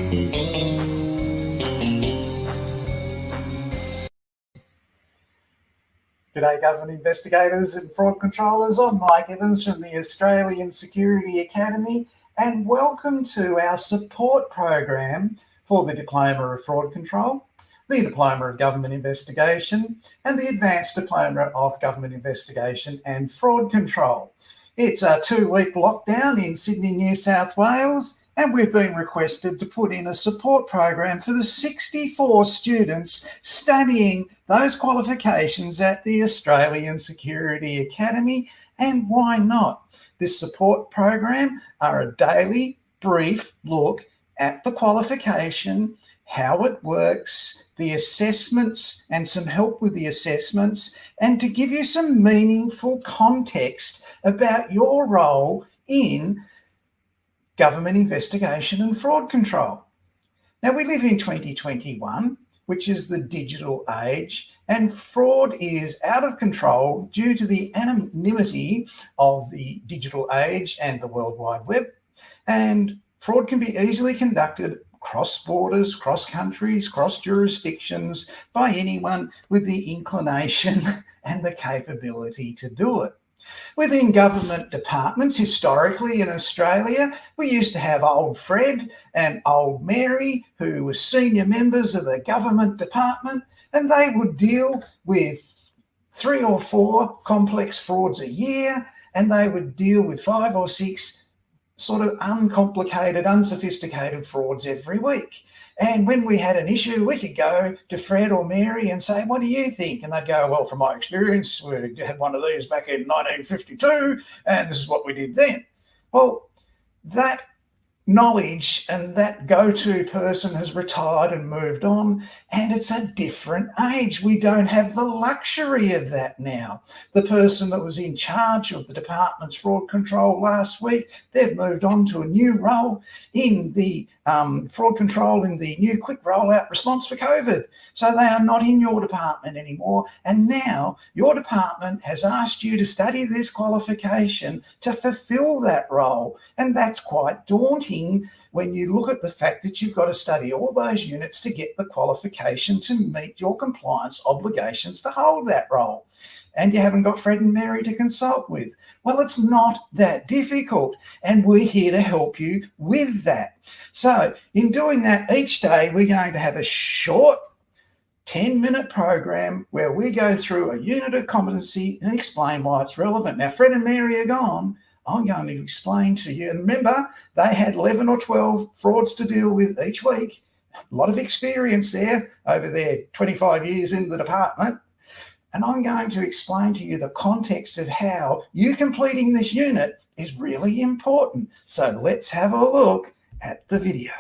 G'day government investigators and fraud controllers. I'm Mike Evans from the Australian Security Academy, and welcome to our support program for the Diploma of Fraud Control, the Diploma of Government Investigation, and the Advanced Diploma of Government Investigation and Fraud Control. It's a 2-week lockdown in Sydney, New South Wales, and we've been requested to put in a support program for the 64 students studying those qualifications at the Australian Security Academy. And why not? This support program are a daily brief look at the qualification, how it works, the assessments and some help with the assessments, and to give you some meaningful context about your role in government investigation and fraud control. Now, we live in 2021, which is the digital age, and fraud is out of control due to the anonymity of the digital age and the World Wide Web. And fraud can be easily conducted cross borders, cross countries, cross jurisdictions by anyone with the inclination and the capability to do it. Within government departments, historically in Australia, we used to have old Fred and old Mary, who were senior members of the government department, and they would deal with 3 or 4 complex frauds a year, and they would deal with 5 or 6 sort of uncomplicated, unsophisticated frauds every week. And when we had an issue, we could go to Fred or Mary and say, what do you think? And they'd go, well, from my experience, we had one of these back in 1952, and this is what we did then. Well, that knowledge and that go-to person has retired and moved on, and it's a different age. We don't have the luxury of that now. The person that was in charge of the department's fraud control last week, they've moved on to a new role in the fraud control in the new quick rollout response for COVID. So they are not in your department anymore. And now your department has asked you to study this qualification to fulfill that role. And that's quite daunting when you look at the fact that you've got to study all those units to get the qualification to meet your compliance obligations to hold that role. And you haven't got Fred and Mary to consult with. Well, it's not that difficult, and we're here to help you with that. So in doing that, each day we're going to have a short 10-minute program where we go through a unit of competency and explain why it's relevant. Now, Fred and Mary are gone. I'm going to explain to you. And remember, they had 11 or 12 frauds to deal with each week. A lot of experience there over their 25 years in the department. And I'm going to explain to you the context of how you completing this unit is really important. So let's have a look at the video.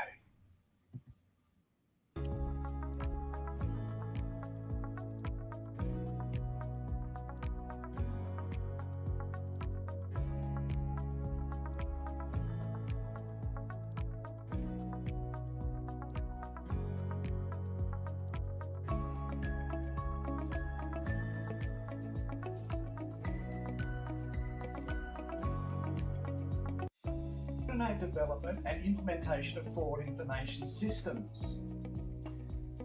Development and implementation of fraud information systems.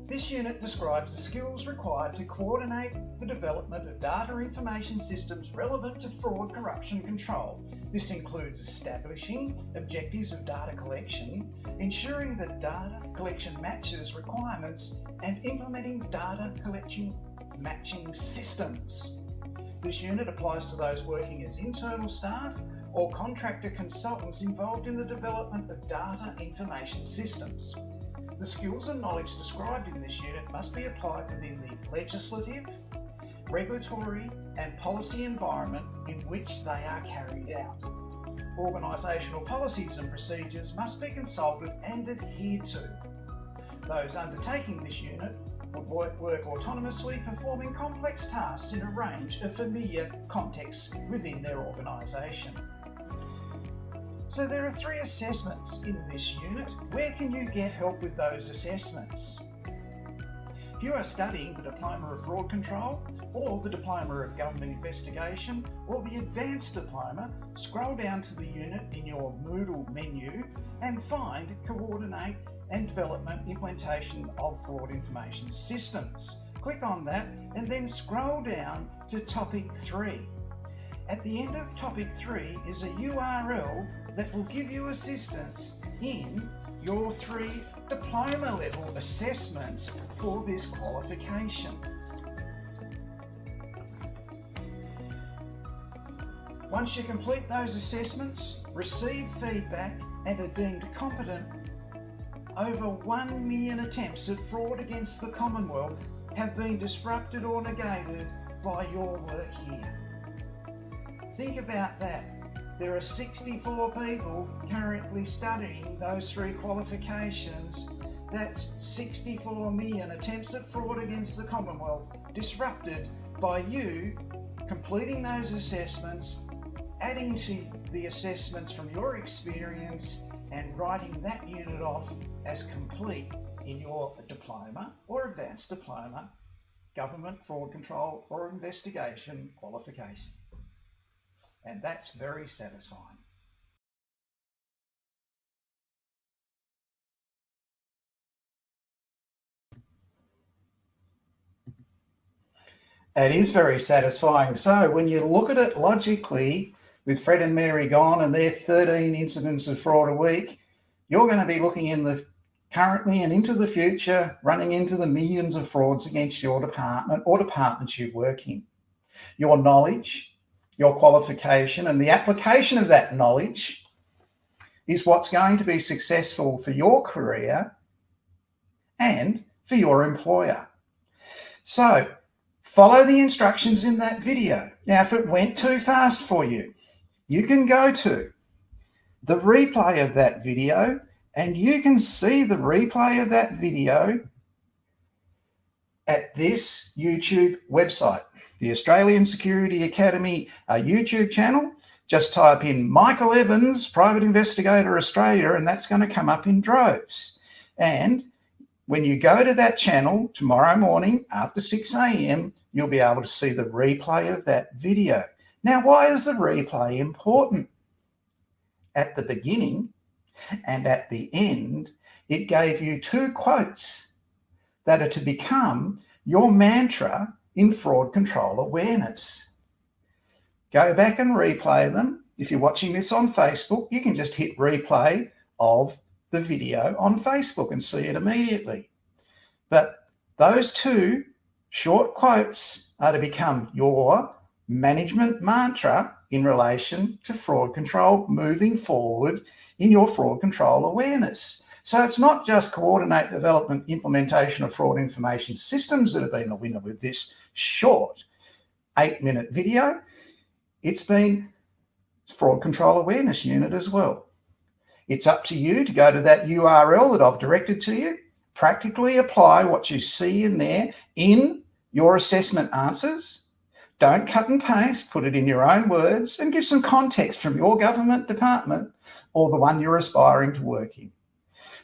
This unit describes the skills required to coordinate the development of data information systems relevant to fraud corruption control. This includes establishing objectives of data collection, ensuring that data collection matches requirements, and implementing data collection matching systems. This unit applies to those working as internal staff or contractor consultants involved in the development of data information systems. The skills and knowledge described in this unit must be applied within the legislative, regulatory and policy environment in which they are carried out. Organisational policies and procedures must be consulted and adhered to. Those undertaking this unit would work autonomously, performing complex tasks in a range of familiar contexts within their organisation. So there are 3 assessments in this unit. Where can you get help with those assessments? If you are studying the Diploma of Fraud Control or the Diploma of Government Investigation or the Advanced Diploma, scroll down to the unit in your Moodle menu and find Coordinate and Development Implementation of Fraud Information Systems. Click on that and then scroll down to Topic 3. At the end of Topic 3 is a URL that will give you assistance in your 3 diploma level assessments for this qualification. Once you complete those assessments, receive feedback and are deemed competent, over 1 million attempts at fraud against the Commonwealth have been disrupted or negated by your work here. Think about that. There are 64 people currently studying those 3 qualifications. That's 64 million attempts at fraud against the Commonwealth disrupted by you completing those assessments, adding to the assessments from your experience and writing that unit off as complete in your diploma or advanced diploma, government fraud control or investigation qualification. And that's very satisfying. It is very satisfying. So when you look at it logically, with Fred and Mary gone and their 13 incidents of fraud a week, you're going to be looking in the currently and into the future, running into the millions of frauds against your department or departments you work in. Your knowledge, your qualification and the application of that knowledge is what's going to be successful for your career and for your employer. So follow the instructions in that video. Now, if it went too fast for you, you can go to the replay of that video and you can see the replay of that video at this YouTube website, the Australian Security Academy YouTube channel. Just type in Michael Evans, Private Investigator Australia, and that's going to come up in droves. And when you go to that channel tomorrow morning after 6 a.m, you'll be able to see the replay of that video. Now, why is the replay important? At the beginning and at the end, it gave you 2 quotes that are to become your mantra in fraud control awareness. Go back and replay them. If you're watching this on Facebook, you can just hit replay of the video on Facebook and see it immediately. But those 2 short quotes are to become your management mantra in relation to fraud control moving forward in your fraud control awareness. So it's not just coordinate development implementation of fraud information systems that have been a winner with this short 8-minute video. It's been fraud control awareness unit as well. It's up to you to go to that URL that I've directed to you, practically apply what you see in there in your assessment answers. Don't cut and paste, put it in your own words and give some context from your government department or the one you're aspiring to work in.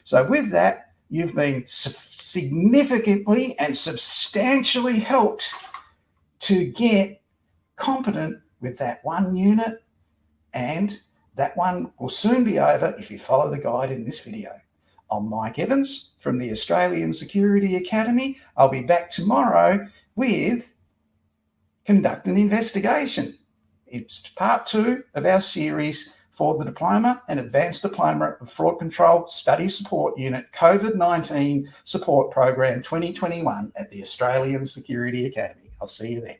So with that, you've been significantly and substantially helped to get competent with that 1 unit, and that one will soon be over if you follow the guide in this video. I'm Mike Evans from the Australian Security Academy. I'll be back tomorrow with Conduct an Investigation. It's part 2 of our series for the Diploma and Advanced Diploma of Fraud Control Study Support Unit COVID-19 Support Program 2021 at the Australian Security Academy. I'll see you then.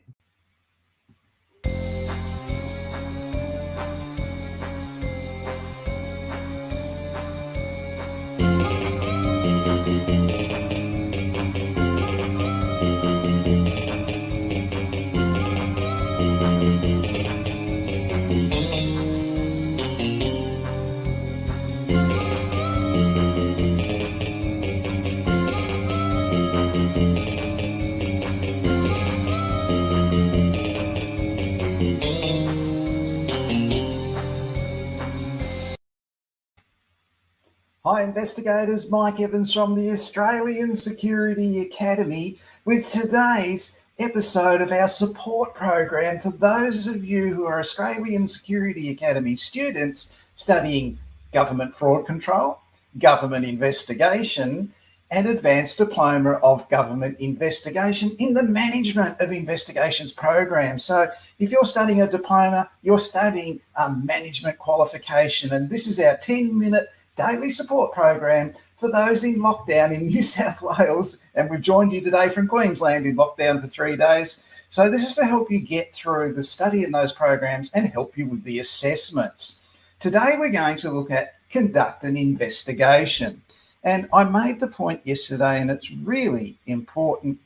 Hi investigators, Mike Evans from the Australian Security Academy with today's episode of our support program for those of you who are Australian Security Academy students studying government fraud control, government investigation, and Advanced Diploma of Government Investigation in the Management of Investigations program. So if you're studying a diploma, you're studying a management qualification, and this is our 10-minute daily support program for those in lockdown in New South Wales, and we've joined you today from Queensland in lockdown for 3 days. So this is to help you get through the study in those programs and help you with the assessments. Today we're going to look at conduct an investigation. And I made the point yesterday, and it's really important,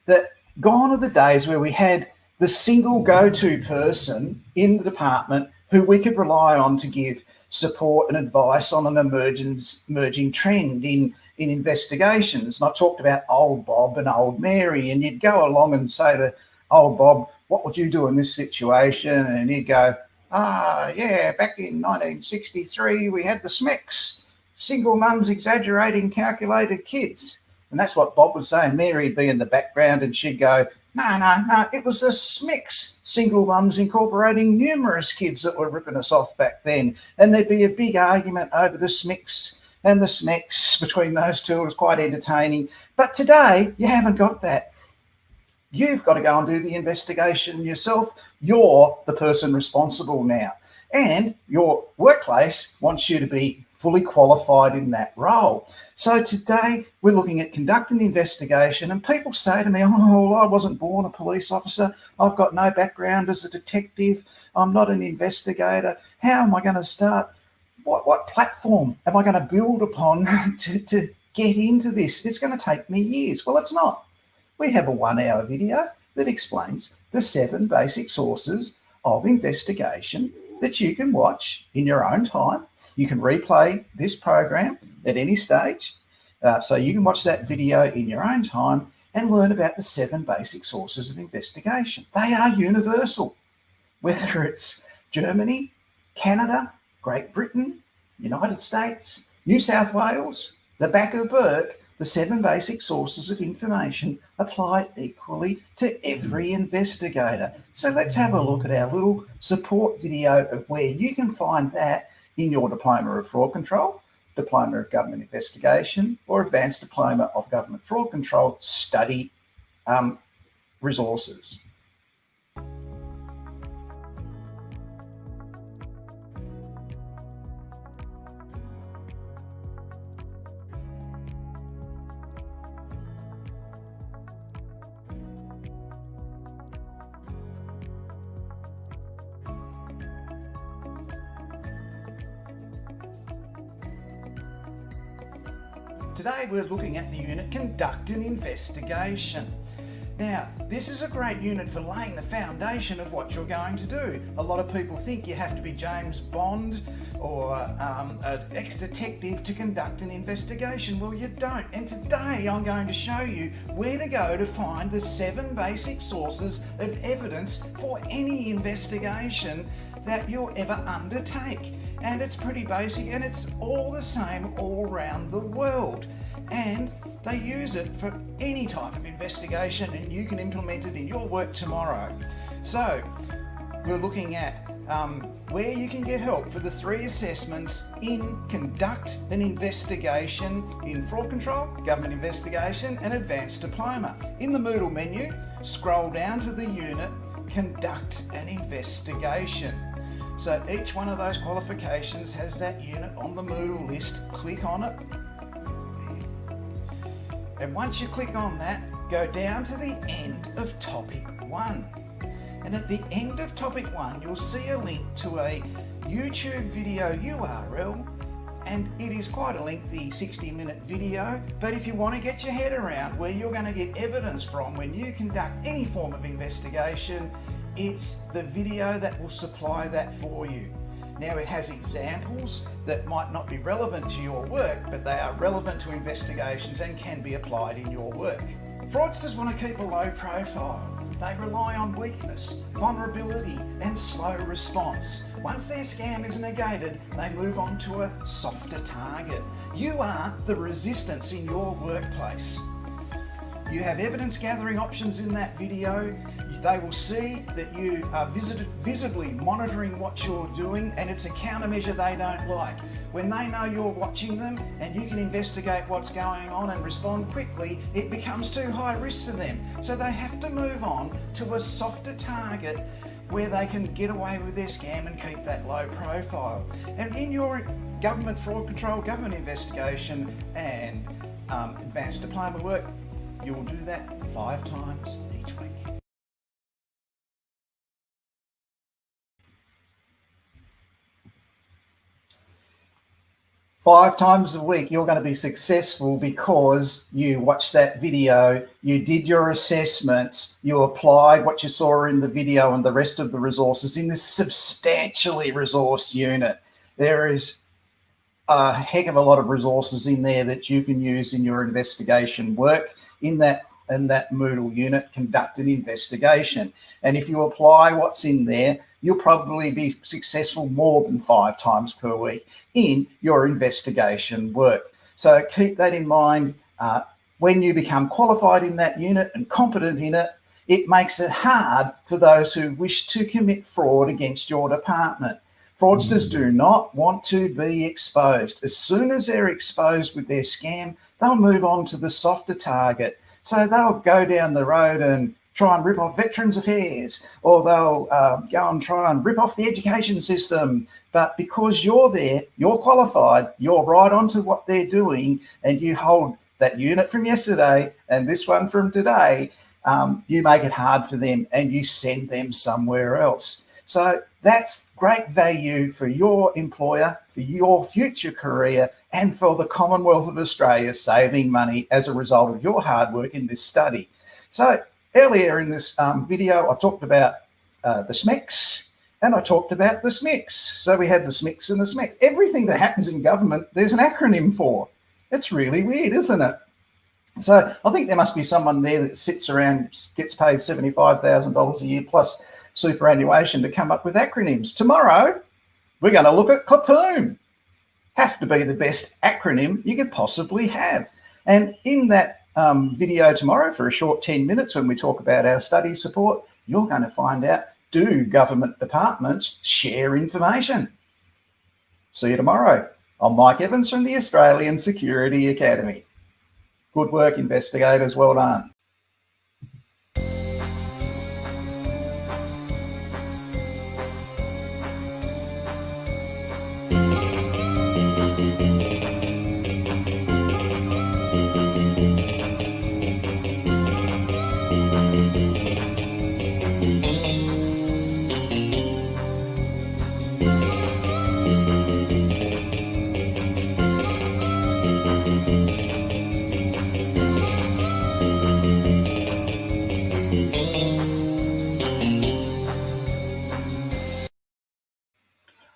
that gone are the days where we had the single go-to person in the department who we could rely on to give support and advice on an emerging trend in investigations. And I talked about old Bob and old Mary, and you'd go along and say to old Bob, what would you do in this situation? And he'd go, yeah, back in 1963, we had the SMECs, single mums exaggerating calculated kids. And that's what Bob was saying. Mary'd be in the background and she'd go, no, it was the SMECs, single mums incorporating numerous kids that were ripping us off back then. And there'd be a big argument over the SMECs and the SMECs between those two. It was quite entertaining. But today, you haven't got that. You've got to go and do the investigation yourself. You're the person responsible now. And your workplace wants you to be fully qualified in that role. So today we're looking at conduct an investigation, and people say to me, oh, I wasn't born a police officer. I've got no background as a detective. I'm not an investigator. How am I going to start? What platform am I going to build upon to get into this? It's going to take me years. Well, it's not. We have a 1-hour video that explains the 7 basic sources of investigation that you can watch in your own time. You can replay this program at any stage. So you can watch that video in your own time and learn about the 7 basic sources of investigation. They are universal, whether it's Germany, Canada, Great Britain, United States, New South Wales, the back of Burke. The 7 basic sources of information apply equally to every investigator. So let's have a look at our little support video of where you can find that in your Diploma of Fraud Control, Diploma of Government Investigation, or Advanced Diploma of Government Fraud Control study resources. Today we're looking at the unit Conduct an Investigation. Now, this is a great unit for laying the foundation of what you're going to do. A lot of people think you have to be James Bond or an ex-detective to conduct an investigation. Well, you don't. And today I'm going to show you where to go to find the 7 basic sources of evidence for any investigation that you'll ever undertake. And it's pretty basic, and it's all the same all around the world. And they use it for any type of investigation, and you can implement it in your work tomorrow. So we're looking at where you can get help for the 3 assessments in Conduct an Investigation in Fraud Control, Government Investigation, and Advanced Diploma. In the Moodle menu, scroll down to the unit Conduct an Investigation. So each one of those qualifications has that unit on the Moodle list. Click on it. And once you click on that, go down to the end of topic 1. And at the end of topic 1, you'll see a link to a YouTube video URL, and it is quite a lengthy 60-minute video. But if you want to get your head around where you're going to get evidence from when you conduct any form of investigation, it's the video that will supply that for you. Now, it has examples that might not be relevant to your work, but they are relevant to investigations and can be applied in your work. Fraudsters want to keep a low profile. they rely on weakness, vulnerability, and slow response. Once their scam is negated, they move on to a softer target. You are the resistance in your workplace. You have evidence gathering options in that video. They will see that you are visibly monitoring what you're doing, and it's a countermeasure they don't like. When they know you're watching them and you can investigate what's going on and respond quickly, it becomes too high risk for them. So they have to move on to a softer target where they can get away with their scam and keep that low profile. And in your government fraud control, government investigation and advanced diploma work, you will do that 5 times each week. Five times a week, you're going to be successful because you watched that video, you did your assessments, you applied what you saw in the video and the rest of the resources in this substantially resourced unit. There is a heck of a lot of resources in there that you can use in your investigation work. In that Moodle unit, conduct an investigation. And if you apply what's in there, you'll probably be successful more than 5 times per week in your investigation work. So keep that in mind. When you become qualified in that unit and competent in it, it makes it hard for those who wish to commit fraud against your department. Fraudsters do not want to be exposed. As soon as they're exposed with their scam, they'll move on to the softer target. So they'll go down the road and try and rip off Veterans Affairs, or they'll go and try and rip off the education system. But because you're there, you're qualified, you're right onto what they're doing, and you hold that unit from yesterday and this one from today, you make it hard for them and you send them somewhere else. So that's great value for your employer, for your future career, and for the Commonwealth of Australia saving money as a result of your hard work in this study. So earlier in this video, I talked about the SMECs and I talked about the SMECs. So we had the SMECs and the SMECs. Everything that happens in government, there's an acronym for. It's really weird, isn't it? So I think there must be someone there that sits around, gets paid $75,000 a year plus superannuation to come up with acronyms. Tomorrow, we're going to look at CAPOOM. Have to be the best acronym you could possibly have. And in that video tomorrow, for a short 10 minutes, when we talk about our study support, you're going to find out, do government departments share information? See you tomorrow. I'm Mike Evans from the Australian Security Academy. Good work, investigators. Well done.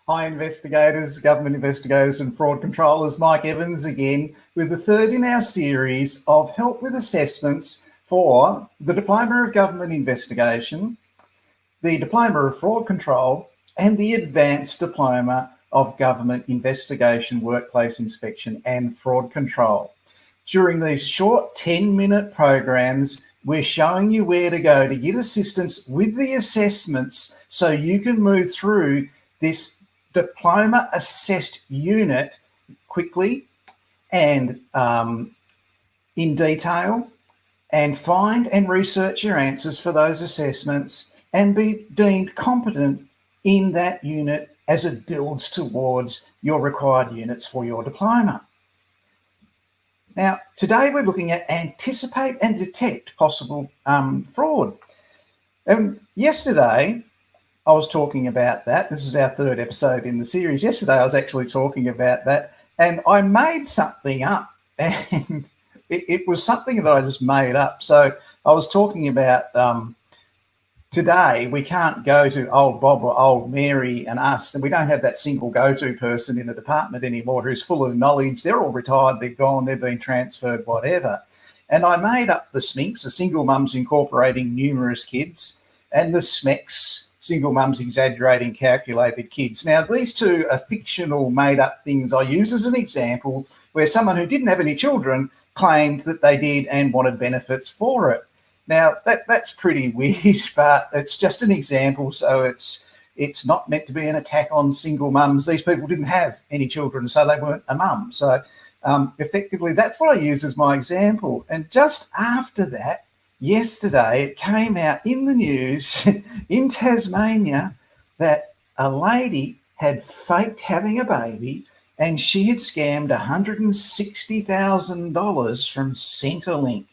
Hi investigators, government investigators and fraud controllers, Mike Evans again with the third in our series of help with assessments for the Diploma of Government Investigation, the Diploma of Fraud Control and the Advanced Diploma of Government Investigation, Workplace Inspection and Fraud Control. During these short 10-minute programs, we're showing you where to go to get assistance with the assessments so you can move through this diploma assessed unit quickly and in detail, and find and research your answers for those assessments and be deemed competent in that unit as it builds towards your required units for your diploma. Now, today we're looking at anticipate and detect possible fraud. Yesterday, I was talking about that. This is our third episode in the series. Yesterday, I was actually talking about that, and I made something up, and it was something that I just made up. So I was talking about today, we can't go to old Bob or old Mary and us, and we don't have that single go-to person in the department anymore who's full of knowledge. They're all retired, they've gone, they've been transferred, whatever. And I made up the SMINCs, the single mums incorporating numerous kids, and the SMECs, single mums exaggerating calculated kids. Now, these two are fictional made-up things I use as an example where someone who didn't have any children claimed that they did and wanted benefits for it. Now, that's pretty weird, but it's just an example, so it's not meant to be an attack on single mums. These people didn't have any children, so they weren't a mum. So effectively, that's what I use as my example. And just after that, yesterday, it came out in the news in Tasmania that a lady had faked having a baby and she had scammed $160,000 from Centrelink.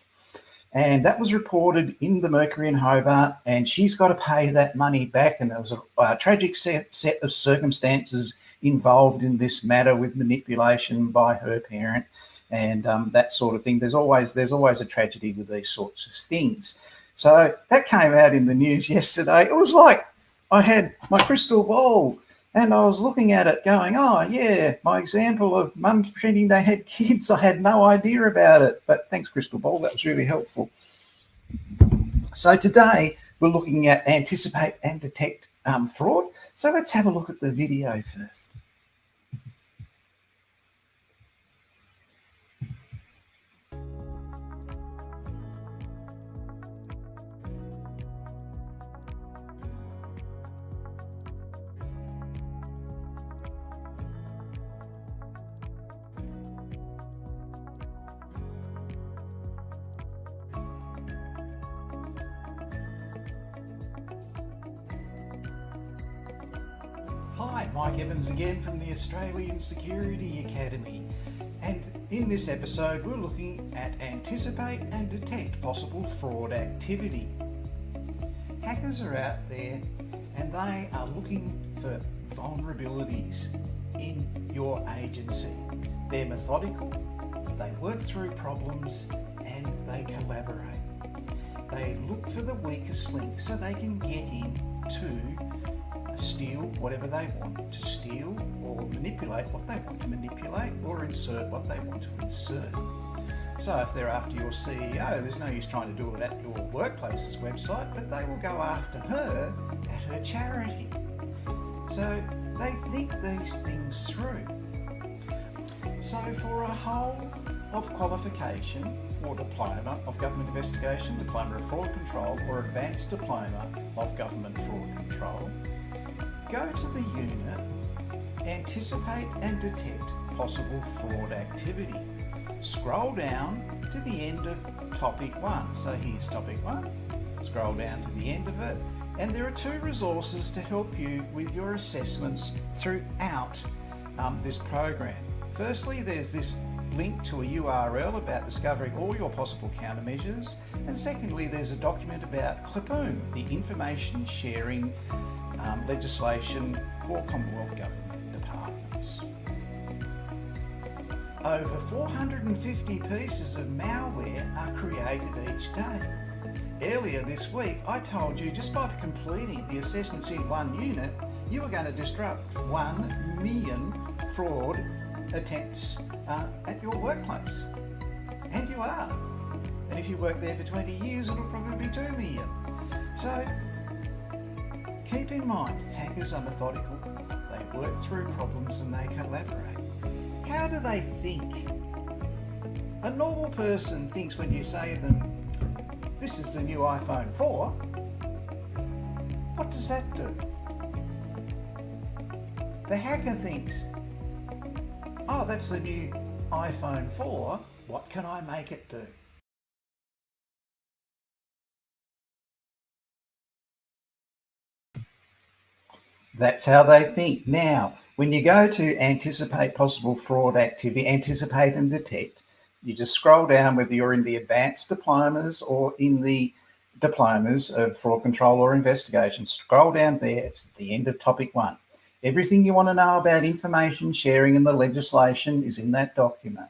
And that was reported in the Mercury in Hobart, and she's got to pay that money back. And there was a tragic set of circumstances involved in this matter with manipulation by her parent and that sort of thing. There's always a tragedy with these sorts of things. So that came out in the news yesterday. It was like I had my crystal ball and I was looking at it going, oh, yeah, my example of mums pretending they had kids, I had no idea about it. But thanks, crystal ball. That was really helpful. So today we're looking at anticipate and detect fraud. So let's have a look at the video first. Hi, Mike Evans again from the Australian Security Academy, and in this episode we're looking at anticipate and detect possible fraud activity. Hackers are out there and they are looking for vulnerabilities in your agency. They're methodical, they work through problems and they collaborate. They look for the weakest link so they can get in to steal whatever they want to steal, or manipulate what they want to manipulate, or insert what they want to insert. So if they're after your CEO, there's no use trying to do it at your workplace's website, but they will go after her at her charity. So they think these things through. So for a whole of qualification for Diploma of Government Investigation, Diploma of Fraud Control, or Advanced Diploma of Government Fraud Control, go to the unit, anticipate and detect possible fraud activity. Scroll down to the end of topic 1. So here's topic 1. Scroll down to the end of it, and there are 2 resources to help you with your assessments throughout this program. Firstly, there's this link to a URL about discovering all your possible countermeasures, and secondly, there's a document about CLIPOOM, the information sharing legislation for Commonwealth Government departments. Over 450 pieces of malware are created each day. Earlier this week, I told you just by completing the assessments in one unit, you were going to disrupt 1 million fraud attempts at your workplace. And you are. And if you work there for 20 years, it'll probably be 2 million. So keep in mind, hackers are methodical, they work through problems and they collaborate. How do they think? A normal person thinks when you say to them, this is the new iPhone 4, what does that do? The hacker thinks, oh, that's the new iPhone 4, what can I make it do? That's how they think. Now, when you go to anticipate possible fraud activity, anticipate and detect, you just scroll down, whether you're in the advanced diplomas or in the diplomas of fraud control or investigation. Scroll down there, it's at the end of topic 1. Everything you want to know about information sharing and the legislation is in that document.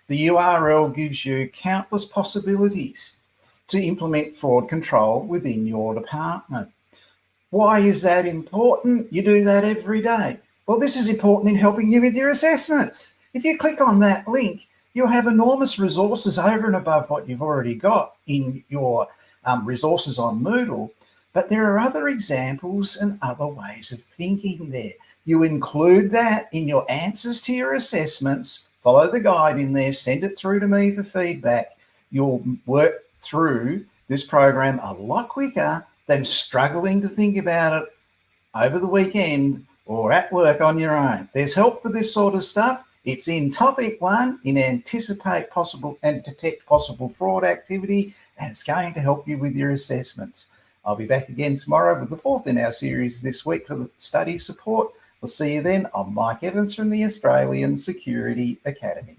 The URL gives you countless possibilities to implement fraud control within your department. Why is that important? You do that every day. Well, this is important in helping you with your assessments. If you click on that link, you'll have enormous resources over and above what you've already got in your resources on Moodle. But there are other examples and other ways of thinking there. You include that in your answers to your assessments, follow the guide in there, send it through to me for feedback. You'll work through this program a lot quicker than struggling to think about it over the weekend or at work on your own. There's help for this sort of stuff. It's in topic 1, in anticipate possible and detect possible fraud activity, and it's going to help you with your assessments. I'll be back again tomorrow with the 4th in our series this week for the study support. We'll see you then. I'm Mike Evans from the Australian Security Academy.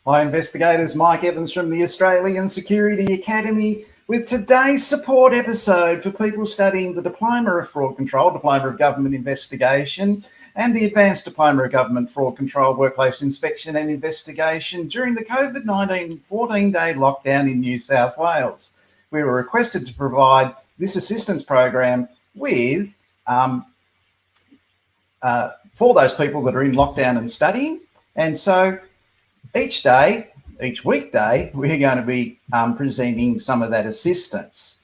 Hi investigators, Mike Evans from the Australian Security Academy with today's support episode for people studying the Diploma of Fraud Control, Diploma of Government Investigation, and the Advanced Diploma of Government Fraud Control, Workplace Inspection and Investigation during the COVID-19 14-day lockdown in New South Wales. We were requested to provide this assistance program with for those people that are in lockdown and studying. And so each weekday, we're going to be presenting some of that assistance.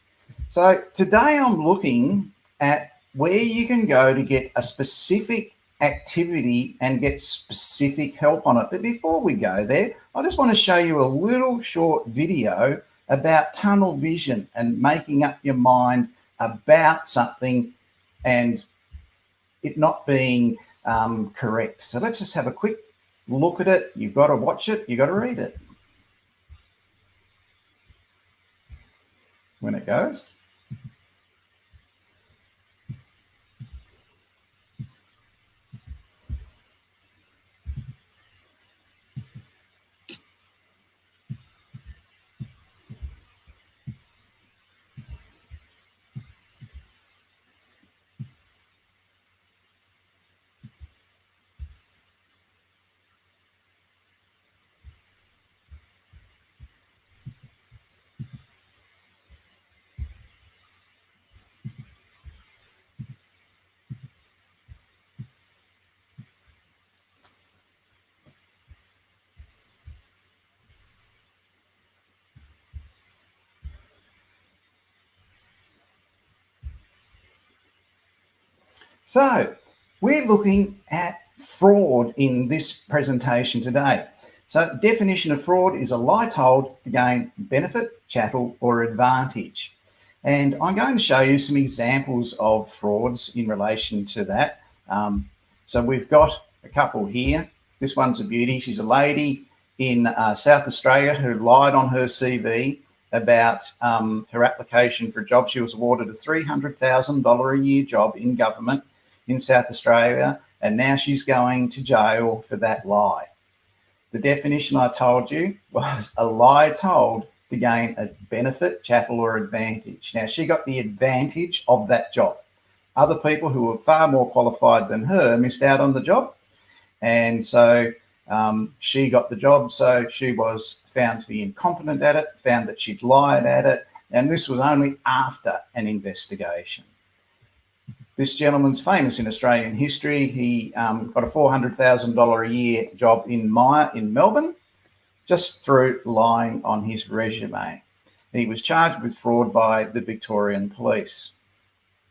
So today I'm looking at where you can go to get a specific activity and get specific help on it. But before we go there, I just want to show you a little short video about tunnel vision and making up your mind about something and it not being correct. So let's just have a quick look at it. You've got to watch it. You've got to read it. When it goes. So we're looking at fraud in this presentation today. So definition of fraud is a lie told to gain benefit, chattel, or advantage. And I'm going to show you some examples of frauds in relation to that. So we've got a couple here. This one's a beauty. She's a lady in South Australia who lied on her CV about her application for a job. She was awarded a $300,000 a year job in government in South Australia, and now she's going to jail for that lie. The definition I told you was a lie told to gain a benefit, chattel, or advantage. Now, she got the advantage of that job. Other people who were far more qualified than her missed out on the job, and so she got the job. So she was found to be incompetent at it, found that she'd lied at it, and this was only after an investigation. This gentleman's famous in Australian history. He got a $400,000 a year job in Myer in Melbourne just through lying on his resume. He was charged with fraud by the Victorian Police.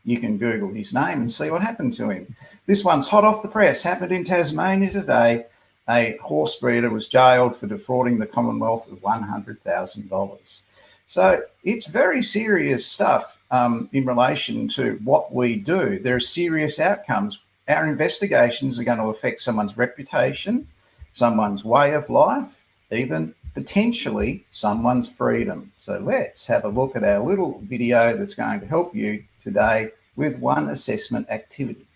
You can Google his name and see what happened to him. This one's hot off the press, happened in Tasmania today. A horse breeder was jailed for defrauding the Commonwealth of $100,000. So it's very serious stuff in relation to what we do. There are serious outcomes. Our investigations are going to affect someone's reputation, someone's way of life, even potentially someone's freedom. So let's have a look at our little video that's going to help you today with one assessment activity.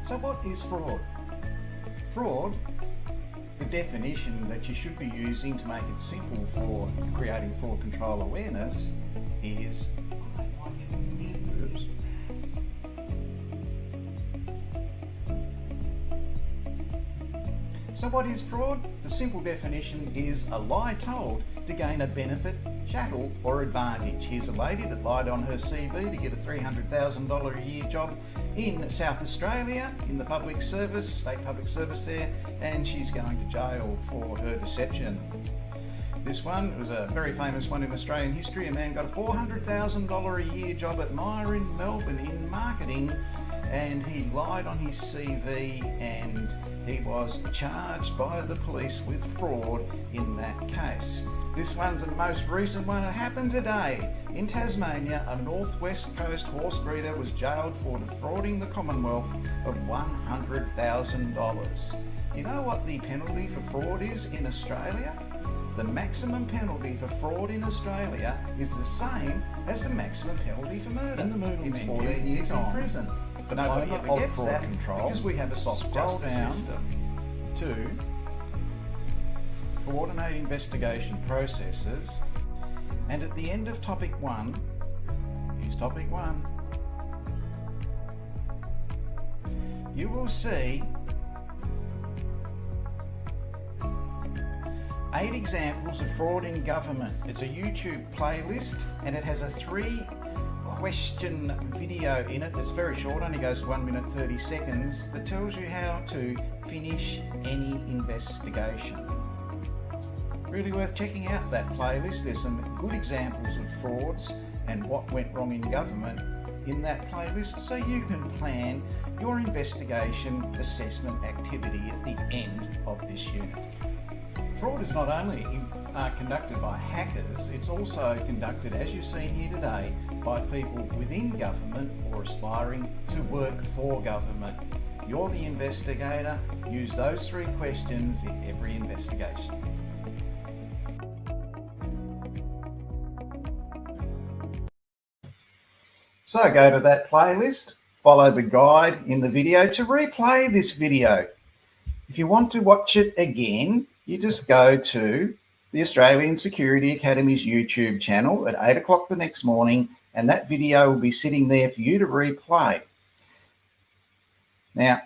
So what is fraud? Fraud, the definition that you should be using to make it simple for creating fraud control awareness is... Oops. So what is fraud? The simple definition is a lie told to gain a benefit, chattel or advantage. Here's a lady that lied on her CV to get a $300,000 a year job in South Australia in the public service, state public service there, and she's going to jail for her deception. This one was a very famous one in Australian history. A man got a $400,000 a year job at Myer in Melbourne in marketing, and he lied on his CV and he was charged by the police with fraud in that case. This one's the most recent one. It happened today. In Tasmania, a northwest coast horse breeder was jailed for defrauding the Commonwealth of $100,000. You know what the penalty for fraud is in Australia? The maximum penalty for fraud in Australia is the same as the maximum penalty for murder. It's 14 years in prison. But nobody ever gets that because we have a soft justice system. To coordinate investigation processes, and at the end of topic 1, here's topic 1, you will see 8 examples of fraud in government. It's a YouTube playlist and it has a 3-question video in it that's very short, only goes 1 minute 30 seconds, that tells you how to finish any investigation. Really worth checking out that playlist. There's some good examples of frauds and what went wrong in government in that playlist, so you can plan your investigation assessment activity at the end of this unit. Fraud is not only conducted by hackers, it's also conducted, as you've seen here today, by people within government or aspiring to work for government. You're the investigator. Use those 3 questions in every investigation. So go to that playlist, follow the guide in the video to replay this video. If you want to watch it again, you just go to the Australian Security Academy's YouTube channel at 8 o'clock the next morning, and that video will be sitting there for you to replay. Now,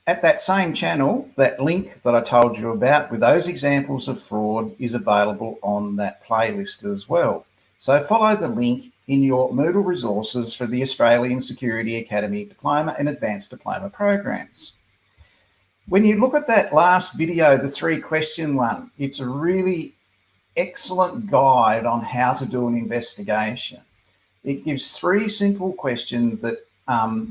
at that same channel, that link that I told you about with those examples of fraud is available on that playlist as well. So follow the link in your Moodle resources for the Australian Security Academy Diploma and Advanced Diploma programs. When you look at that last video, the 3-question one, it's a really excellent guide on how to do an investigation. It gives 3 simple questions that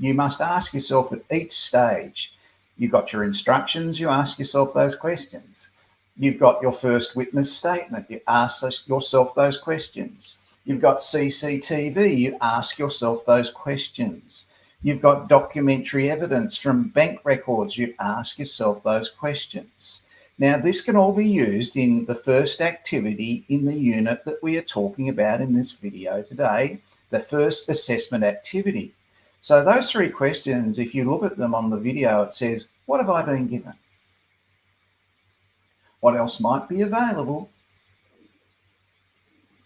you must ask yourself at each stage. You've got your instructions, you ask yourself those questions. You've got your first witness statement, you ask yourself those questions. You've got CCTV, you ask yourself those questions. You've got documentary evidence from bank records, you ask yourself those questions. Now, this can all be used in the first activity in the unit that we are talking about in this video today, the first assessment activity. So those 3 questions, if you look at them on the video, it says, what have I been given? What else might be available?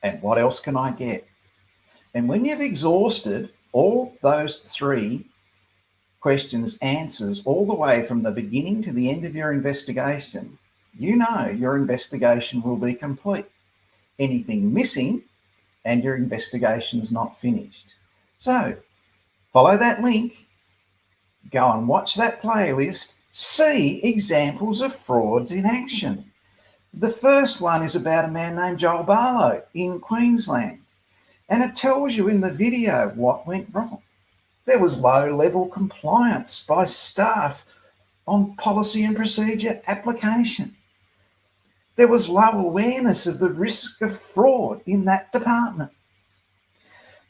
And what else can I get? And when you've exhausted all those 3 questions answers all the way from the beginning to the end of your investigation, you know your investigation will be complete. Anything missing and your investigation's not finished. So follow that link, go and watch that playlist, see examples of frauds in action. The first one is about a man named Joel Barlow in Queensland, and it tells you in the video what went wrong. There was low-level compliance by staff on policy and procedure application. There was low awareness of the risk of fraud in that department.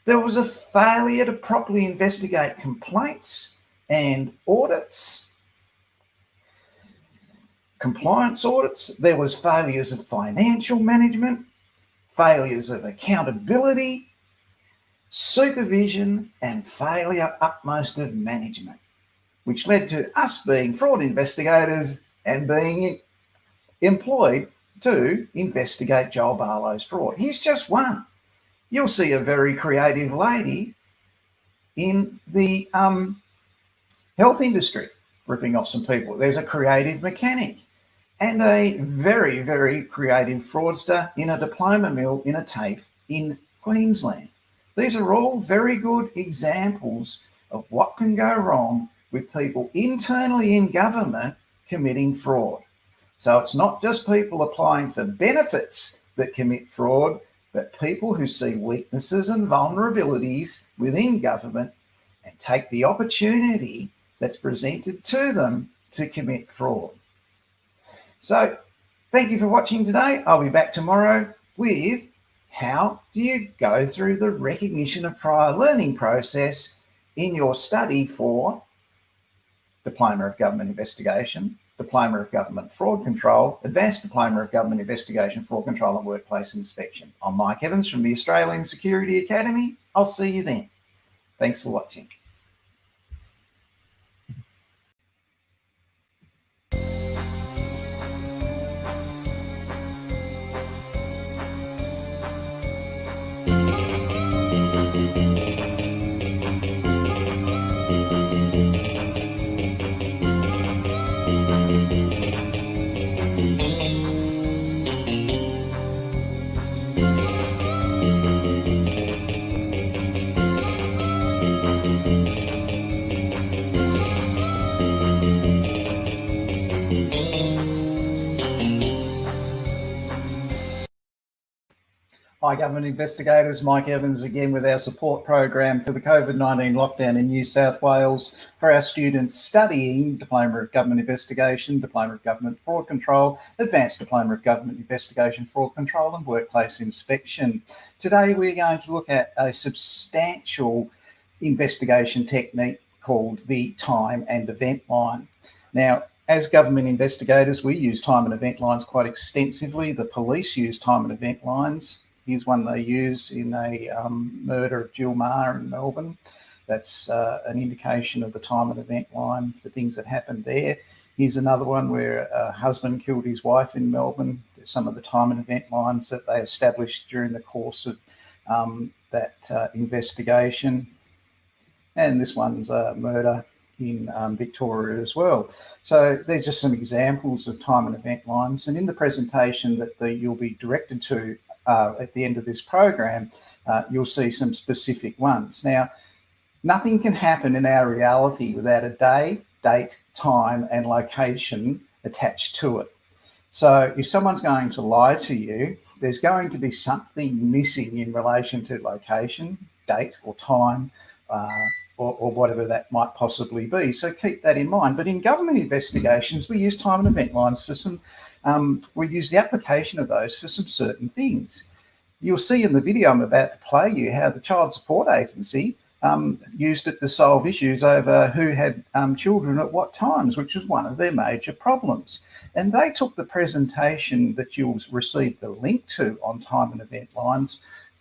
There was a failure to properly investigate complaints and audits, compliance audits. There was failures of financial management, failures of accountability, supervision, and failure upmost of management. which led to us being fraud investigators and being employed to investigate Joel Barlow's fraud. Here's just one. You'll see a very creative lady in the health industry ripping off some people. There's a creative mechanic and a very, very creative fraudster in a diploma mill in a TAFE in Queensland. These are all very good examples of what can go wrong with people internally in government committing fraud. So it's not just people applying for benefits that commit fraud, but people who see weaknesses and vulnerabilities within government and take the opportunity that's presented to them to commit fraud. So thank you for watching today. I'll be back tomorrow with how do you go through the recognition of prior learning process in your study for Diploma of Government Investigation, Diploma of Government Fraud Control, Advanced Diploma of Government Investigation, Fraud Control and Workplace Inspection. I'm Mike Evans from the Australian Security Academy. I'll see you then. Thanks for watching. Hi Government Investigators, Mike Evans again with our support program for the COVID-19 lockdown in New South Wales for our students studying Diploma of Government Investigation, Diploma of Government Fraud Control, Advanced Diploma of Government Investigation, Fraud Control and Workplace Inspection. Today we're going to look at a substantial investigation technique called the time and event line. Now, as government investigators, we use time and event lines quite extensively. The police use time and event lines. Here's one they use in a murder of Jill Maher in Melbourne. That's an indication of the time and event line for things that happened there. Here's another one where a husband killed his wife in Melbourne. There's some of the time and event lines that they established during the course of that investigation. And this one's a murder in Victoria as well. So there's just some examples of time and event lines. And in the presentation that you'll be directed to at the end of this program, you'll see some specific ones. Now, nothing can happen in our reality without a day, date, time, and location attached to it. So if someone's going to lie to you, there's going to be something missing in relation to location, date, or time, or whatever that might possibly be. So keep that in mind. But in government investigations, we use time and event lines for some, we use the application of those for some certain things. You'll see in the video I'm about to play you how the Child Support Agency used it to solve issues over who had children at what times, which was one of their major problems. And they took the presentation that you'll receive the link to on time and event lines,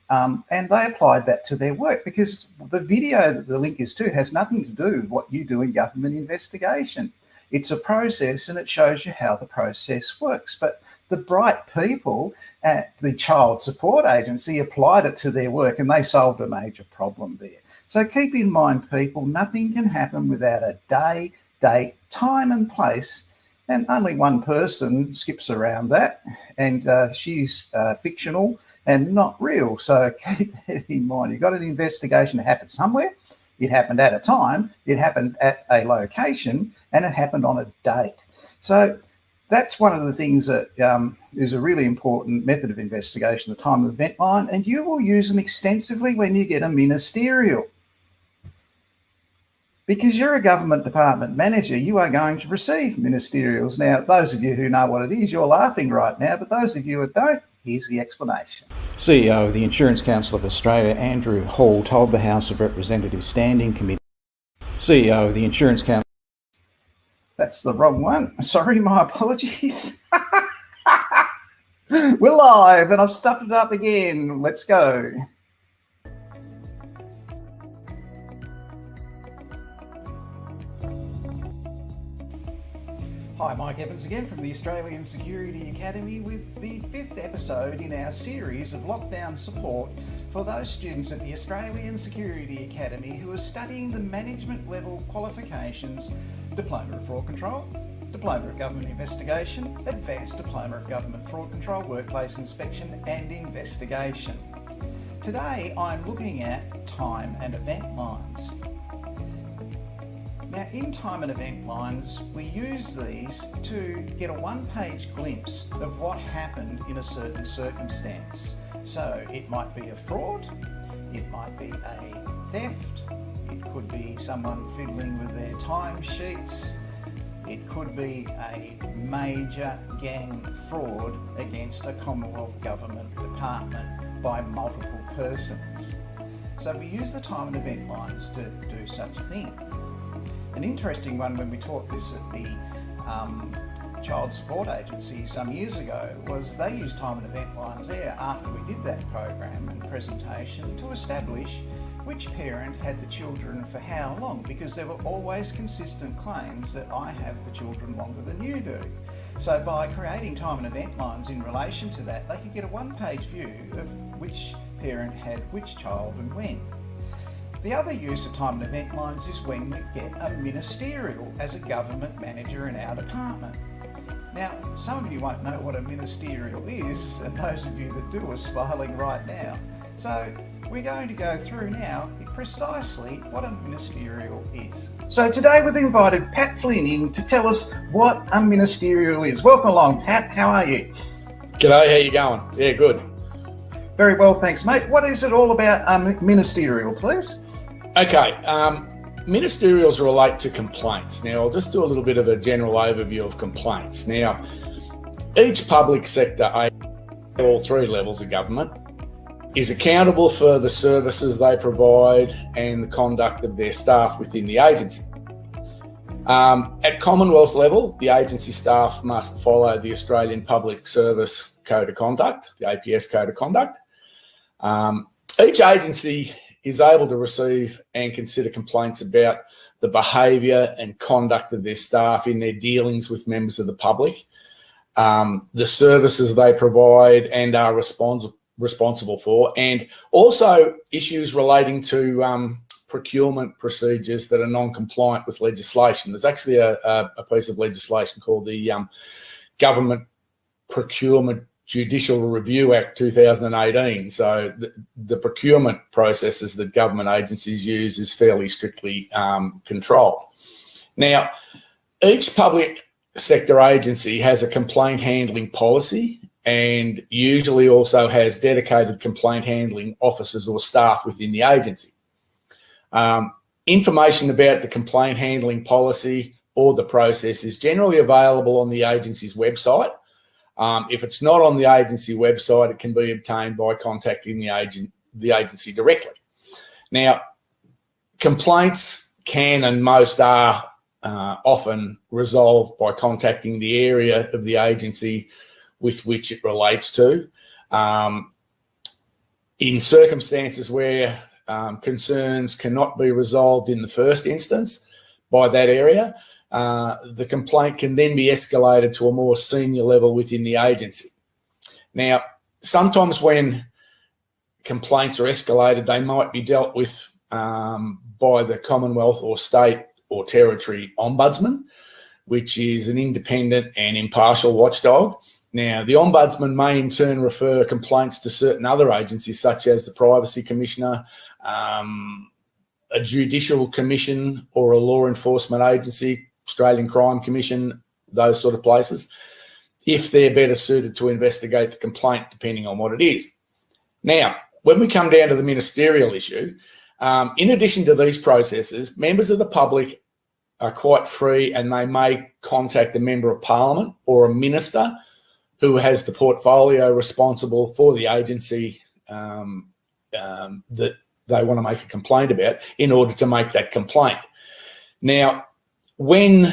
and they applied that to their work, because the video that the link is to has nothing to do with what you do in government investigation. It's a process and it shows you how the process works. But the bright people at the Child Support Agency applied it to their work and they solved a major problem there. So keep in mind, people, nothing can happen without a day, date, time and place. And only one person skips around that, and she's fictional and not real. So keep that in mind. You've got an investigation that happened somewhere, it happened at a time, it happened at a location, and it happened on a date. So that's one of the things that is a really important method of investigation, the time and event line, and you will use them extensively when you get a ministerial. Because you're a government department manager, you are going to receive ministerials. Now, those of you who know what it is, you're laughing right now, but those of you who don't, here's the explanation. CEO of the Insurance Council of Australia, Andrew Hall, told the House of Representatives Standing Committee. CEO of the Insurance Council. That's the wrong one. Sorry, my apologies. We're live and I've stuffed it up again. Let's go. Hi, Mike Evans again from the Australian Security Academy with the 5th episode in our series of lockdown support for those students at the Australian Security Academy who are studying the management level qualifications Diploma of Fraud Control, Diploma of Government Investigation, Advanced Diploma of Government Fraud Control, Workplace Inspection and Investigation. Today I'm looking at time and event lines. Now, in time and event lines, we use these to get a one-page glimpse of what happened in a certain circumstance. So it might be a fraud, it might be a theft, it could be someone fiddling with their timesheets, it could be a major gang fraud against a Commonwealth Government department by multiple persons. So we use the time and event lines to do such a thing. An interesting one when we taught this at the Child Support Agency some years ago was they used time and event lines there after we did that program and presentation to establish which parent had the children for how long, because there were always consistent claims that I have the children longer than you do. So by creating time and event lines in relation to that, they could get a one-page view of which parent had which child and when. The other use of time and event lines is when we get a ministerial as a government manager in our department. Now, some of you won't know what a ministerial is, and those of you that do are smiling right now. So we're going to go through now precisely what a ministerial is. So today we've invited Pat Flynn in to tell us what a ministerial is. Welcome along, Pat. How are you? G'day, how you going? Yeah, good. Very well, thanks, mate. What is it all about ministerial, please? Okay, ministerials relate to complaints. Now, I'll just do a little bit of a general overview of complaints. Now, each public sector, all three levels of government, is accountable for the services they provide and the conduct of their staff within the agency. At Commonwealth level, the agency staff must follow the Australian Public Service Code of Conduct, the APS Code of Conduct. Each agency is able to receive and consider complaints about the behaviour and conduct of their staff in their dealings with members of the public, the services they provide and are responsible for, and also issues relating to procurement procedures that are non-compliant with legislation. There's actually a piece of legislation called the Government Procurement Judicial Review Act 2018. So the procurement processes that government agencies use is fairly strictly controlled. Now, each public sector agency has a complaint handling policy and usually also has dedicated complaint handling officers or staff within the agency. Information about the complaint handling policy or the process is generally available on the agency's website. If it's not on the agency website, it can be obtained by contacting the agency directly. Now, complaints can and most are often resolved by contacting the area of the agency with which it relates to. In circumstances where concerns cannot be resolved in the first instance by that area, the complaint can then be escalated to a more senior level within the agency. Now, sometimes when complaints are escalated, they might be dealt with by the Commonwealth or state or territory Ombudsman, which is an independent and impartial watchdog. Now, the Ombudsman may in turn refer complaints to certain other agencies, such as the Privacy Commissioner, a Judicial Commission or a law enforcement agency, Australian Crime Commission, those sort of places, if they're better suited to investigate the complaint, depending on what it is. Now, when we come down to the ministerial issue, in addition to these processes, members of the public are quite free and they may contact a member of parliament or a minister who has the portfolio responsible for the agency that they want to make a complaint about in order to make that complaint. Now, when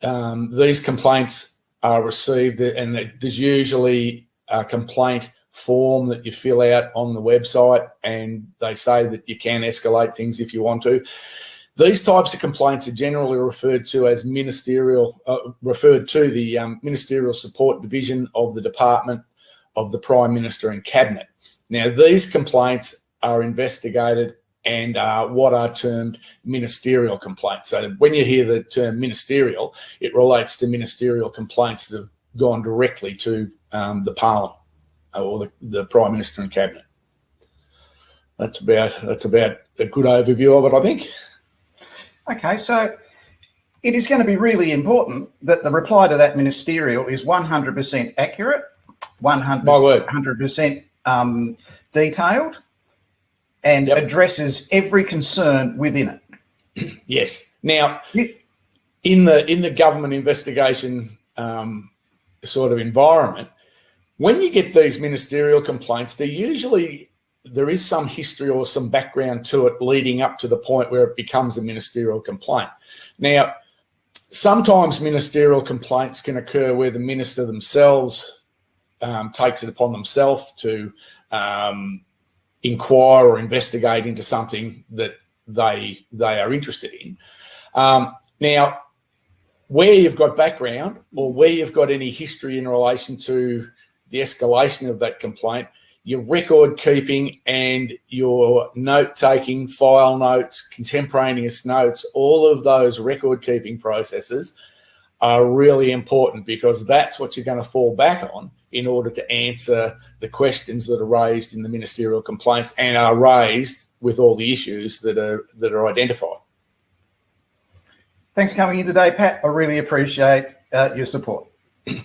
these complaints are received, and there's usually a complaint form that you fill out on the website, and they say that you can escalate things if you want to. These types of complaints are generally referred to as ministerial, Ministerial Support Division of the Department of the Prime Minister and Cabinet. Now, these complaints are investigated and are what are termed ministerial complaints. So when you hear the term ministerial, it relates to ministerial complaints that have gone directly to the Parliament or the Prime Minister and Cabinet. That's about a good overview of it, I think. Okay, so it is going to be really important that the reply to that ministerial is 100% accurate, 100% detailed, and addresses every concern within it. Yes. Now, in the government investigation sort of environment, when you get these ministerial complaints, there is some history or some background to it leading up to the point where it becomes a ministerial complaint. Now, sometimes ministerial complaints can occur where the minister themselves takes it upon themselves to inquire or investigate into something that they are interested in. Now, where you've got background or where you've got any history in relation to the escalation of that complaint, your record keeping and your note taking, file notes, contemporaneous notes, all of those record keeping processes are really important, because that's what you're going to fall back on in order to answer the questions that are raised in the ministerial complaints and are raised with all the issues that are identified. Thanks for coming in today, Pat. I really appreciate your support.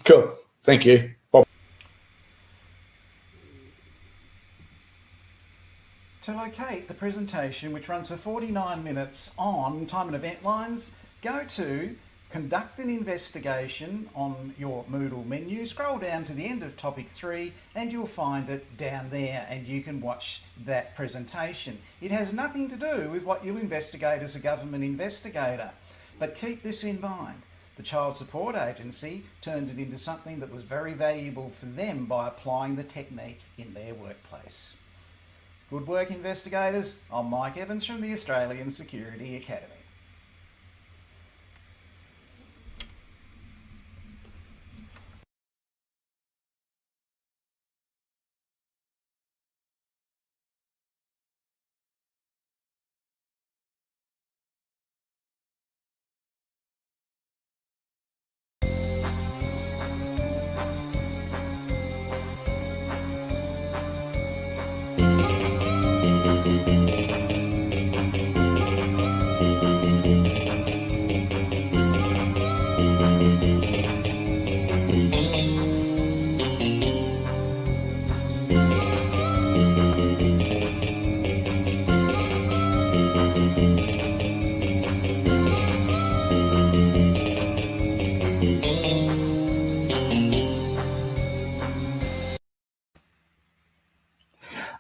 Cool. Thank you. Bye. To locate the presentation, which runs for 49 minutes on time and event lines, go to Conduct an Investigation on your Moodle menu, scroll down to the end of topic 3 and you'll find it down there, and you can watch that presentation. It has nothing to do with what you'll investigate as a government investigator, but keep this in mind. The Child Support Agency turned it into something that was very valuable for them by applying the technique in their workplace. Good work, investigators. I'm Mike Evans from the Australian Security Academy.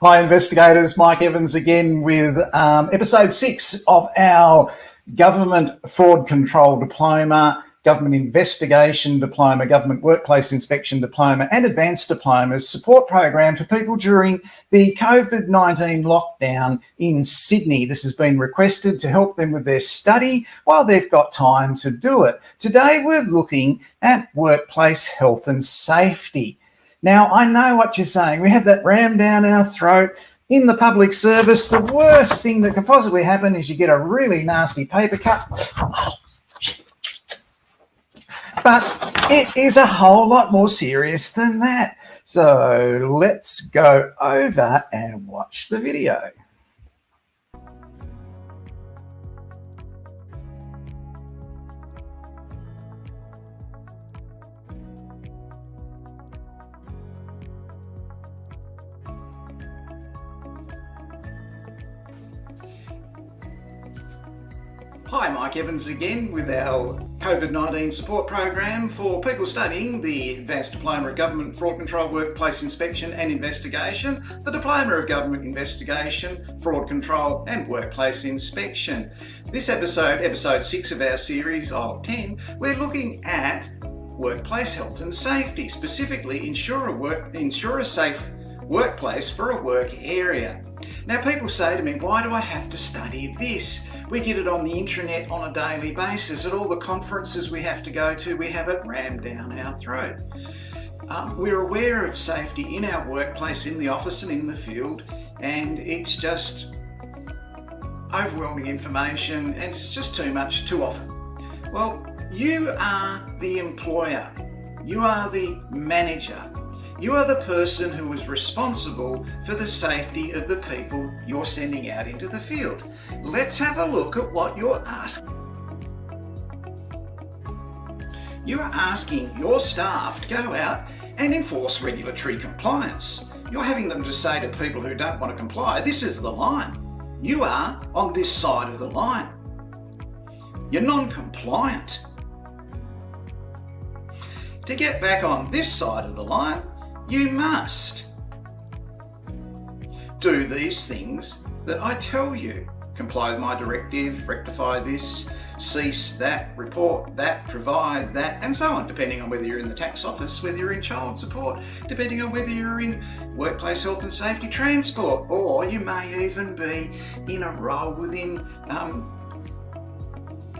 Hi investigators, Mike Evans again with episode 6 of our Government Fraud Control Diploma, Government Investigation Diploma, Government Workplace Inspection Diploma and Advanced Diplomas support program for people during the COVID-19 lockdown in Sydney. This has been requested to help them with their study while they've got time to do it. Today we're looking at workplace health and safety. Now, I know what you're saying. We have that rammed down our throat. In the public service, the worst thing that could possibly happen is you get a really nasty paper cut. But it is a whole lot more serious than that. So let's go over and watch the video. Hi, Mike Evans again with our COVID-19 support program for people studying the Advanced Diploma of Government Fraud Control, Workplace Inspection and Investigation, the Diploma of Government Investigation, Fraud Control and Workplace Inspection. This episode 6 of our series of 10, we're looking at workplace health and safety, specifically ensure a safe workplace for a work area. Now people say to me, why do I have to study this? We get it on the intranet on a daily basis. At all the conferences we have to go to, we have it rammed down our throat. We're aware of safety in our workplace, in the office and in the field, and it's just overwhelming information, and it's just too much too often. Well, you are the employer, you are the manager, you are the person who is responsible for the safety of the people you're sending out into the field. Let's have a look at what you're asking. You are asking your staff to go out and enforce regulatory compliance. You're having them to say to people who don't want to comply, this is the line. You are on this side of the line. You're non-compliant. To get back on this side of the line, you must do these things that I tell you. Comply with my directive, rectify this, cease that, report that, provide that, and so on, depending on whether you're in the tax office, whether you're in child support, depending on whether you're in workplace health and safety, transport, or you may even be in a role within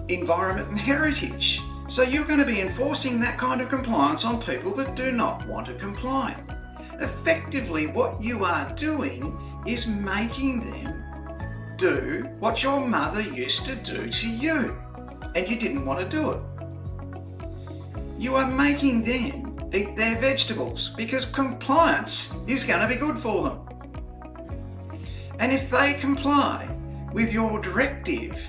environment and heritage. So you're going to be enforcing that kind of compliance on people that do not want to comply. Effectively, what you are doing is making them do what your mother used to do to you, and you didn't want to do it. You are making them eat their vegetables because compliance is going to be good for them. And if they comply with your directive,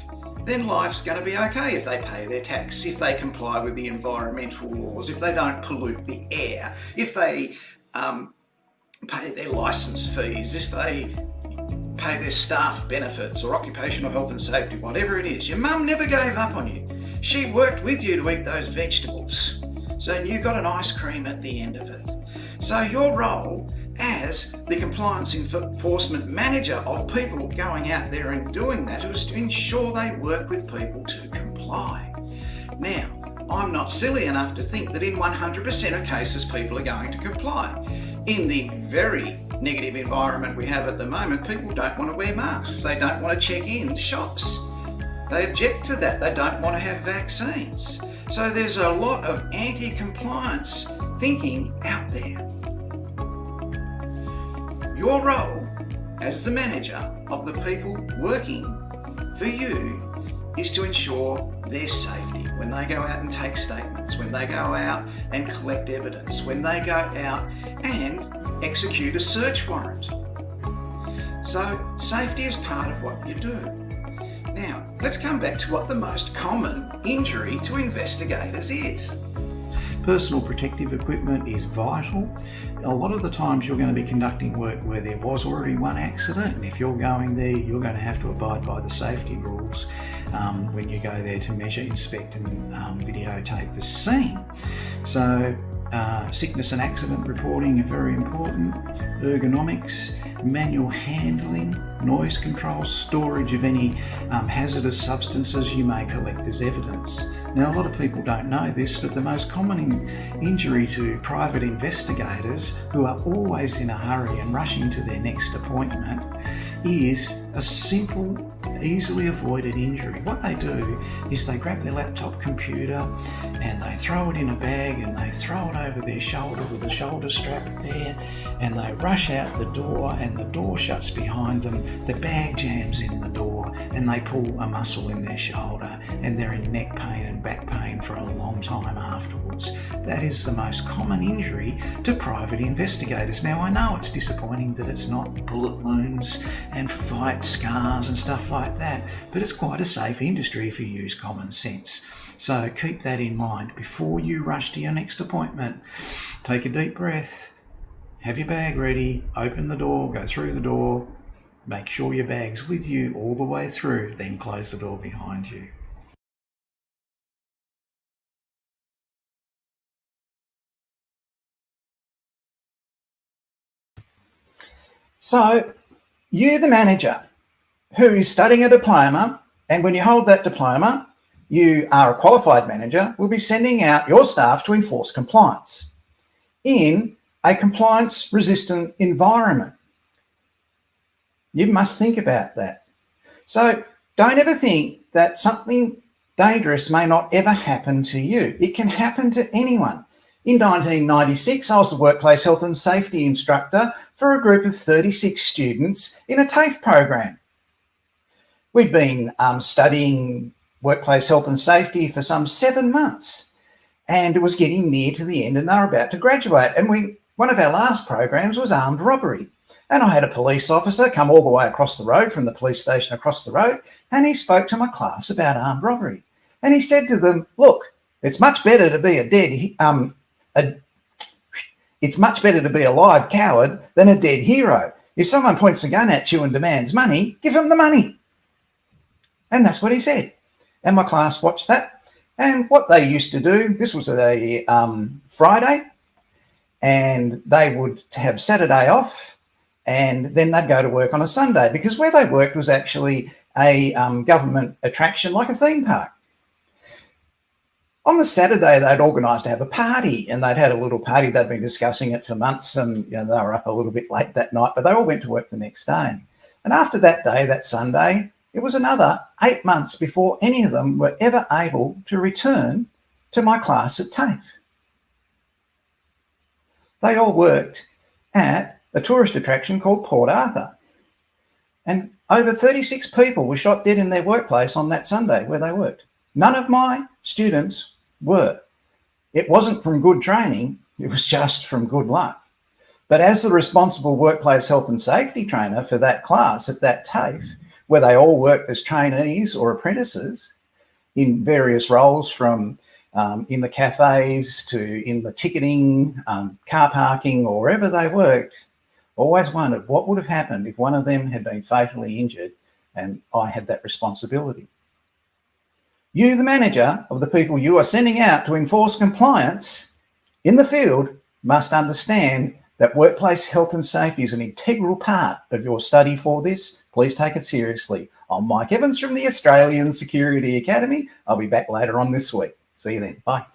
then life's going to be okay. If they pay their tax, if they comply with the environmental laws, if they don't pollute the air, if they pay their licence fees, if they pay their staff benefits or occupational health and safety, whatever it is. Your mum never gave up on you. She worked with you to eat those vegetables. So you got an ice cream at the end of it. So your role as the compliance enforcement manager of people going out there and doing that is to ensure they work with people to comply. Now, I'm not silly enough to think that in 100% of cases people are going to comply. In the very negative environment we have at the moment, people don't want to wear masks. They don't want to check in shops. They object to that. They don't want to have vaccines. So there's a lot of anti-compliance thinking out there. Your role as the manager of the people working for you is to ensure their safety when they go out and take statements, when they go out and collect evidence, when they go out and execute a search warrant. So safety is part of what you do. Now, let's come back to what the most common injury to investigators is. Personal protective equipment is vital. A lot of the times you're going to be conducting work where there was already one accident, and if you're going there, you're going to have to abide by the safety rules when you go there to measure, inspect and videotape the scene. So sickness and accident reporting are very important. Ergonomics, manual handling, noise control, storage of any hazardous substances you may collect as evidence. Now, a lot of people don't know this, but the most common injury to private investigators who are always in a hurry and rushing to their next appointment is a simple, easily avoided injury. What they do is they grab their laptop computer and they throw it in a bag and they throw it over their shoulder with a shoulder strap there, and they rush out the door and the door shuts behind them, the bag jams in the door and they pull a muscle in their shoulder and they're in neck pain and back pain for a long time afterwards. That is the most common injury to private investigators. Now, I know it's disappointing that it's not bullet wounds and fight scars and stuff like that, but it's quite a safe industry if you use common sense. So keep that in mind before you rush to your next appointment. Take a deep breath, have your bag ready, open the door, go through the door, make sure your bag's with you all the way through, then close the door behind you. So you, the manager, who is studying a diploma, and when you hold that diploma, you are a qualified manager, will be sending out your staff to enforce compliance in a compliance-resistant environment. You must think about that. So Don't ever think that something dangerous may not ever happen to you. It can happen to anyone. In 1996, I was the workplace health and safety instructor for a group of 36 students in a TAFE program. We'd been studying workplace health and safety for some 7 months, and it was getting near to the end and they were about to graduate. And one of our last programs was armed robbery. And I had a police officer come all the way across the road from the police station across the road, and he spoke to my class about armed robbery. And he said to them, look, it's much better to be it's much better to be a live coward than a dead hero. If someone points a gun at you and demands money, give them the money. And that's what he said. And my class watched that. And what they used to do, this was a Friday, and they would have Saturday off, and then they'd go to work on a Sunday, because where they worked was actually a government attraction, like a theme park. On the Saturday, they'd organised to have a party, and they'd had a little party. They'd been discussing it for months, and they were up a little bit late that night, but they all went to work the next day. And after that day, that Sunday, it was another 8 months before any of them were ever able to return to my class at TAFE. They all worked at a tourist attraction called Port Arthur. And over 36 people were shot dead in their workplace on that Sunday where they worked. None of my students were. It wasn't from good training, it was just from good luck. But as the responsible workplace health and safety trainer for that class at that TAFE, where they all worked as trainees or apprentices in various roles, from in the cafes to in the ticketing, car parking, or wherever they worked, always wondered what would have happened if one of them had been fatally injured and I had that responsibility. You, the manager of the people you are sending out to enforce compliance in the field, must understand that workplace health and safety is an integral part of your study for this. Please take it seriously. I'm Mike Evans from the Australian Security Academy. I'll be back later on this week. See you then. Bye.